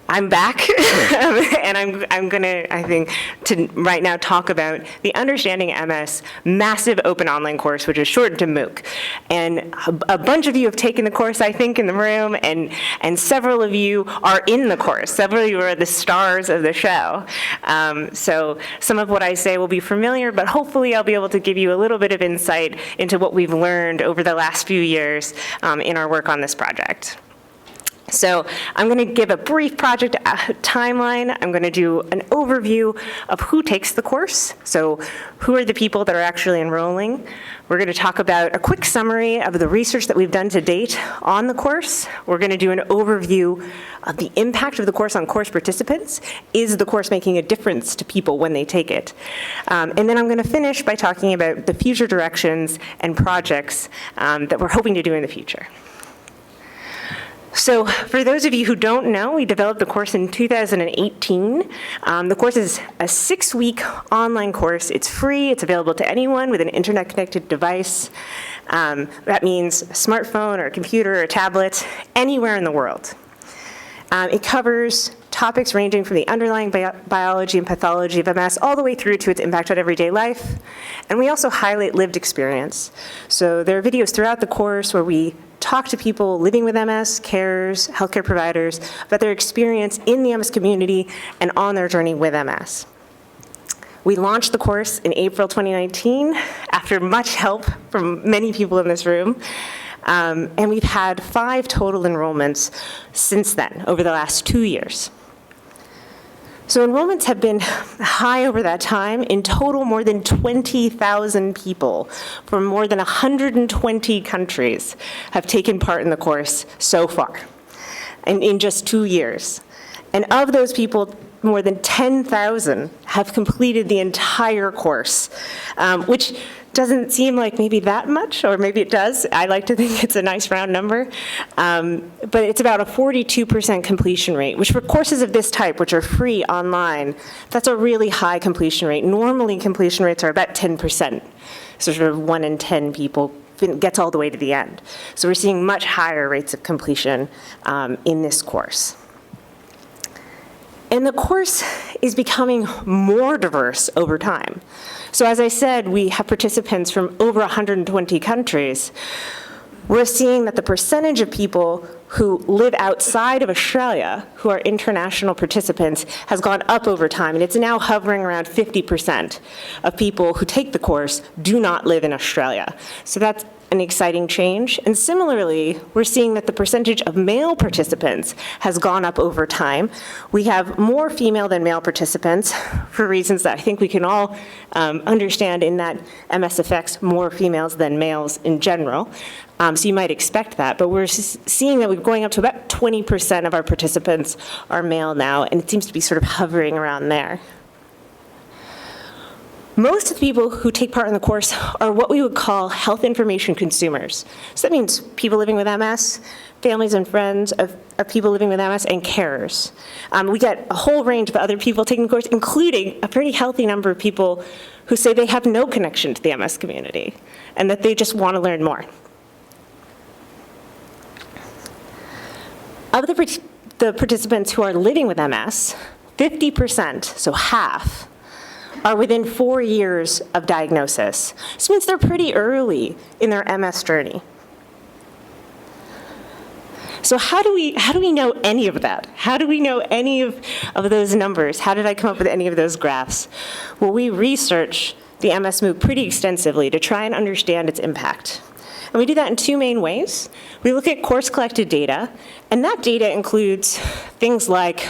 I'm back, and I'm going to, I think, to right now talk about the Understanding MS massive open online course, which is shortened to MOOC. And a bunch of you have taken the course, I think, in the room, and several of you are in the course. Several of you are the stars of the show. So some of what I say will be familiar, but hopefully I'll be able to give you a little bit of insight into what we've learned over the last few years in our work on this project. So I'm going to give a brief project timeline. I'm going to do an overview of who takes the course, so who are the people that are actually enrolling. We're going to talk about a quick summary of the research that we've done to date on the course. We're going to do an overview of the impact of the course on course participants. Is the course making a difference to people when they take it? And then I'm going to finish by talking about the future directions and projects that we're hoping to do in the future. So for those of you who don't know, we developed the course in 2018. The course is a 6-week online course. It's free. It's available to anyone with an internet-connected device. That means a smartphone or a computer or a tablet, anywhere in the world. It covers topics ranging from the underlying biology and pathology of MS all the way through to its impact on everyday life. And we also highlight lived experience. So there are videos throughout the course where we talk to people living with MS, carers, healthcare providers, about their experience in the MS community and on their journey with MS. We launched the course in April 2019 after much help from many people in this room. And we've had 5 total enrollments since then, over the last 2 years. So enrollments have been high over that time. In total, more than 20,000 people from more than 120 countries have taken part in the course so far, and in just 2 years. And of those people, more than 10,000 have completed the entire course, which doesn't seem like maybe that much, or maybe it does. I like to think it's a nice round number. But it's about a 42% completion rate, which for courses of this type, which are free online, that's a really high completion rate. Normally, completion rates are about 10%. So sort of 1 in 10 people gets all the way to the end. So we're seeing much higher rates of completion in this course. And the course is becoming more diverse over time. So as I said, we have participants from over 120 countries. We're seeing that the percentage of people who live outside of Australia, who are international participants, has gone up over time, and it's now hovering around 50% of people who take the course do not live in Australia. So that's an exciting change. And similarly, we're seeing that the percentage of male participants has gone up over time. We have more female than male participants for reasons that I think we can all understand, in that MS affects more females than males in general. So you might expect that, but we're seeing that we're going up to about 20% of our participants are male now, and it seems to be sort of hovering around there. Most of the people who take part in the course are what we would call health information consumers. So that means people living with MS, families and friends of people living with MS, and carers. We get a whole range of other people taking the course, including a pretty healthy number of people who say they have no connection to the MS community and that they just want to learn more. Of the participants who are living with MS, 50%, so half, are within 4 years of diagnosis. This means they're pretty early in their MS journey. So how do we know any of that? How do we know any of those numbers? How did I come up with any of those graphs? Well, we research the MS MOOC pretty extensively to try and understand its impact. And we do that in 2 main ways. We look at course-collected data, and that data includes things like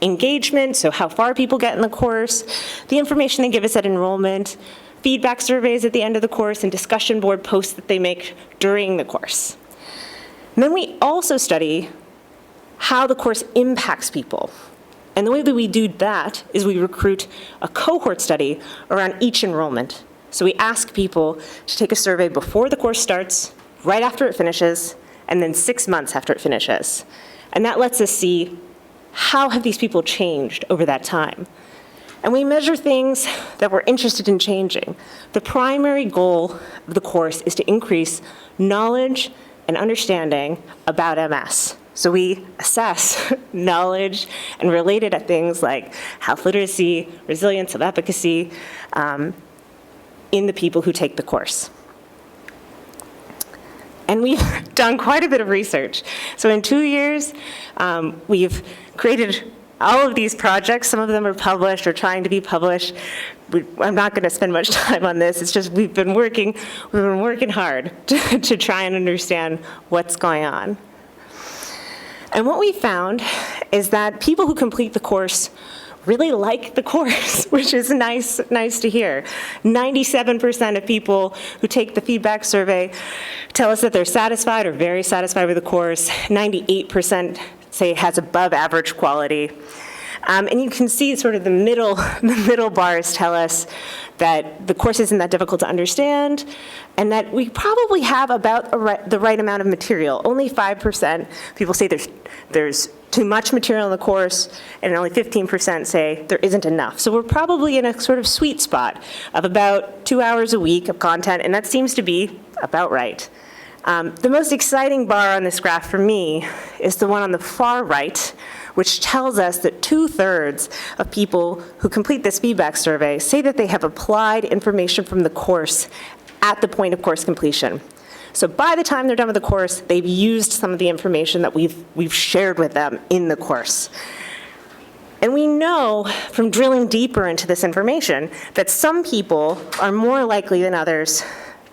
engagement, so how far people get in the course, the information they give us at enrollment, feedback surveys at the end of the course, and discussion board posts that they make during the course. And then we also study how the course impacts people. And the way that we do that is we recruit a cohort study around each enrollment. So we ask people to take a survey before the course starts, right after it finishes, and then 6 months after it finishes. And that lets us see how have these people changed over that time. And we measure things that we're interested in changing. The primary goal of the course is to increase knowledge and understanding about MS So we assess knowledge and related things like health literacy, resilience, self-efficacy in the people who take the course. And we've done quite a bit of research. So in 2 years, we've created all of these projects. Some of them are published or trying to be published. I'm not going to spend much time on this. It's just we've been working hard to try and understand what's going on. And what we found is that people who complete the course really like the course, which is nice to hear. 97% of people who take the feedback survey tell us that they're satisfied or very satisfied with the course. 98% say it has above average quality. And you can see sort of the middle bars tell us that the course isn't that difficult to understand, and that we probably have about the right amount of material. Only 5% people say there's too much material in the course, and only 15% say there isn't enough. So we're probably in a sort of sweet spot of about 2 hours a week of content, and that seems to be about right. The most exciting bar on this graph for me is the one on the far right, which tells us that 2/3 of people who complete this feedback survey say that they have applied information from the course at the point of course completion. So by the time they're done with the course, they've used some of the information that we've shared with them in the course. And we know from drilling deeper into this information that some people are more likely than others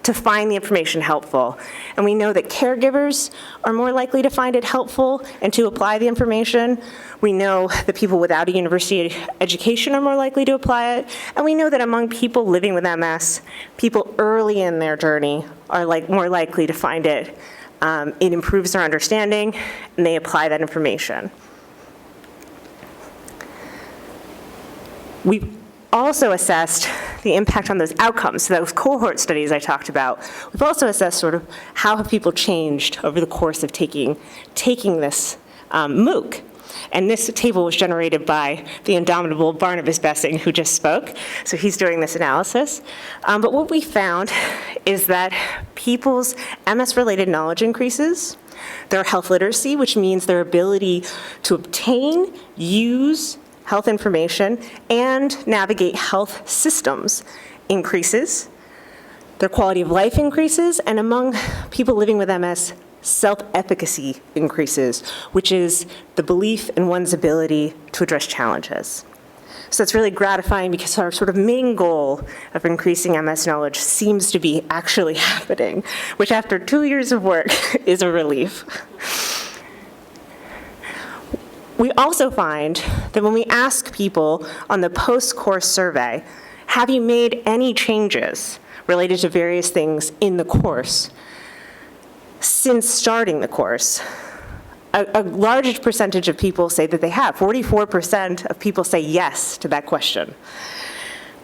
to find the information helpful. And we know that caregivers are more likely to find it helpful and to apply the information. We know that people without a university education are more likely to apply it. And we know that among people living with MS, people early in their journey are more likely to find it. It improves their understanding, and they apply that information. We've also assessed the impact on those outcomes, so those cohort studies I talked about. We've also assessed sort of how have people changed over the course of taking this MOOC. And this table was generated by the indomitable Barnabas Bessing, who just spoke. So he's doing this analysis. But what we found is that people's MS-related knowledge increases, their health literacy, which means their ability to obtain, use health information, and navigate health systems increases. Their quality of life increases, and among people living with MS, self-efficacy increases, which is the belief in one's ability to address challenges. So it's really gratifying because our sort of main goal of increasing MS knowledge seems to be actually happening, which after 2 years of work is a relief. We also find that when we ask people on the post-course survey, have you made any changes related to various things in the course since starting the course, a large percentage of people say that they have. 44% of people say yes to that question.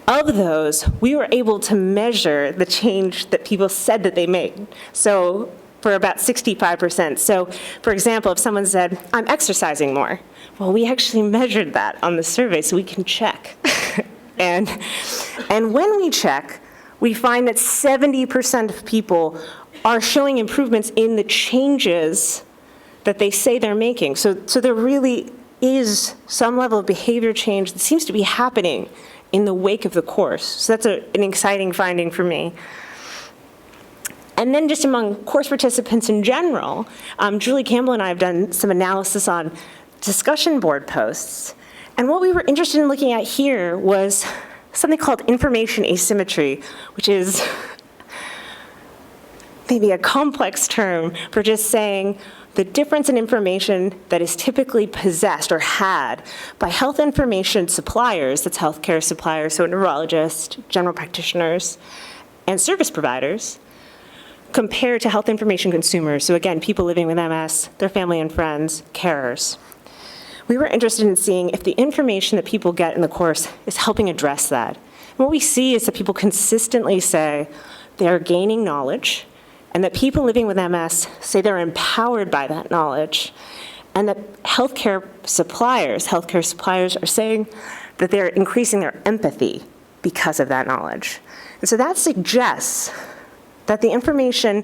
Of those, we were able to measure the change that people said that they made. So for about 65%. So for example, if someone said, I'm exercising more, well, we actually measured that on the survey so we can check. and when we check, we find that 70% of people are showing improvements in the changes that they say they're making. So there really is some level of behavior change that seems to be happening in the wake of the course. So that's an exciting finding for me. And then just among course participants in general, Julie Campbell and I have done some analysis on discussion board posts. And what we were interested in looking at here was something called information asymmetry, which is maybe a complex term for just saying the difference in information that is typically possessed or had by health information suppliers, that's healthcare suppliers, so neurologists, general practitioners, and service providers, compared to health information consumers, so again, people living with MS, their family and friends, carers. We were interested in seeing if the information that people get in the course is helping address that. And what we see is that people consistently say they're gaining knowledge, and that people living with MS say they're empowered by that knowledge, and that healthcare suppliers are saying that they're increasing their empathy because of that knowledge. And so that suggests that the information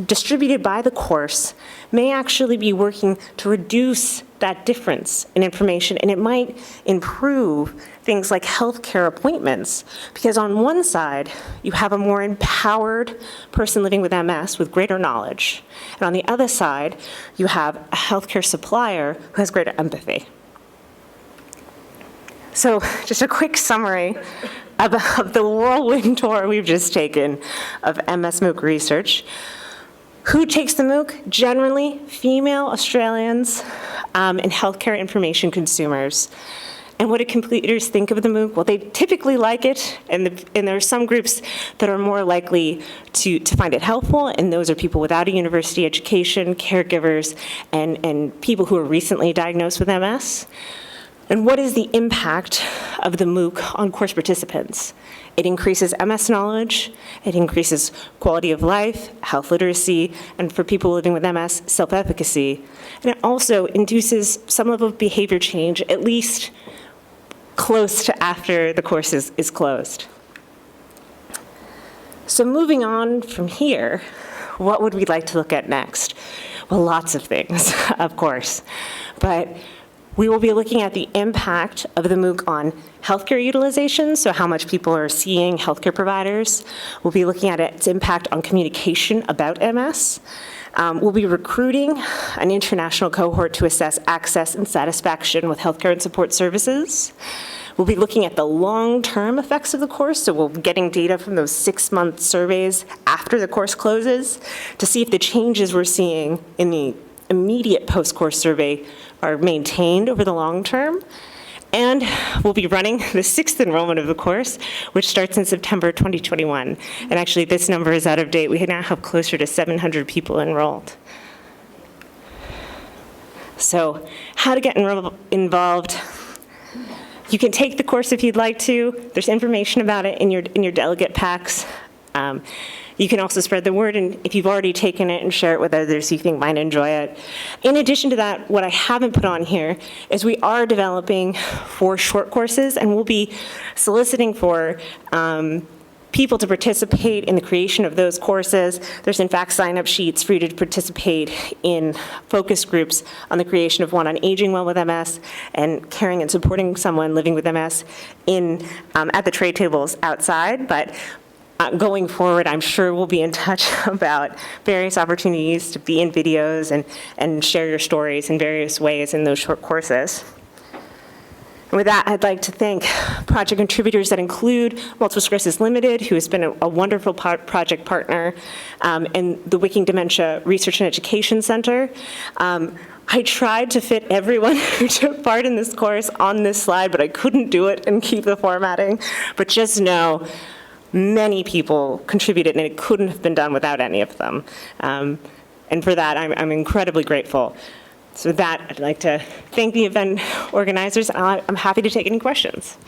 distributed by the course may actually be working to reduce that difference in information, and it might improve things like healthcare appointments, because on one side, you have a more empowered person living with MS with greater knowledge, and on the other side, you have a healthcare supplier who has greater empathy. So just a quick summary of the whirlwind tour we've just taken of MS MOOC research. Who takes the MOOC? Generally, female Australians and healthcare information consumers. And what do completers think of the MOOC? Well, they typically like it, and there are some groups that are more likely to find it helpful, and those are people without a university education, caregivers, and people who are recently diagnosed with MS. And what is the impact of the MOOC on course participants? It increases MS knowledge, it increases quality of life, health literacy, and for people living with MS, self-efficacy. And it also induces some level of behavior change, at least close to after the course is closed. So moving on from here, what would we like to look at next? Well, lots of things, of course. But we will be looking at the impact of the MOOC on healthcare utilization, so how much people are seeing healthcare providers. We'll be looking at its impact on communication about MS. We'll be recruiting an international cohort to assess access and satisfaction with healthcare and support services. We'll be looking at the long-term effects of the course, so we'll be getting data from those 6-month surveys after the course closes to see if the changes we're seeing in the immediate post-course survey are maintained over the long term. And we'll be running the 6th enrollment of the course, which starts in September 2021. And actually, this number is out of date. We now have closer to 700 people enrolled. So how to get involved? You can take the course if you'd like to. There's information about it in your delegate packs. You can also spread the word, and if you've already taken it, and share it with others you think might enjoy it. In addition to that, what I haven't put on here is we are developing 4 short courses, and we'll be soliciting for people to participate in the creation of those courses. There's in fact sign-up sheets for you to participate in focus groups on the creation of one on aging well with MS and caring and supporting someone living with MS at the trade tables outside. But going forward, I'm sure we'll be in touch about various opportunities to be in videos and share your stories in various ways in those short courses. And with that, I'd like to thank project contributors that include Multiple Sclerosis Limited, who has been a wonderful project partner, and the Wicking Dementia Research and Education Center. I tried to fit everyone who took part in this course on this slide, but I couldn't do it and keep the formatting. But just know, many people contributed, and it couldn't have been done without any of them. And for that, I'm incredibly grateful. So with that, I'd like to thank the event organizers, and I'm happy to take any questions.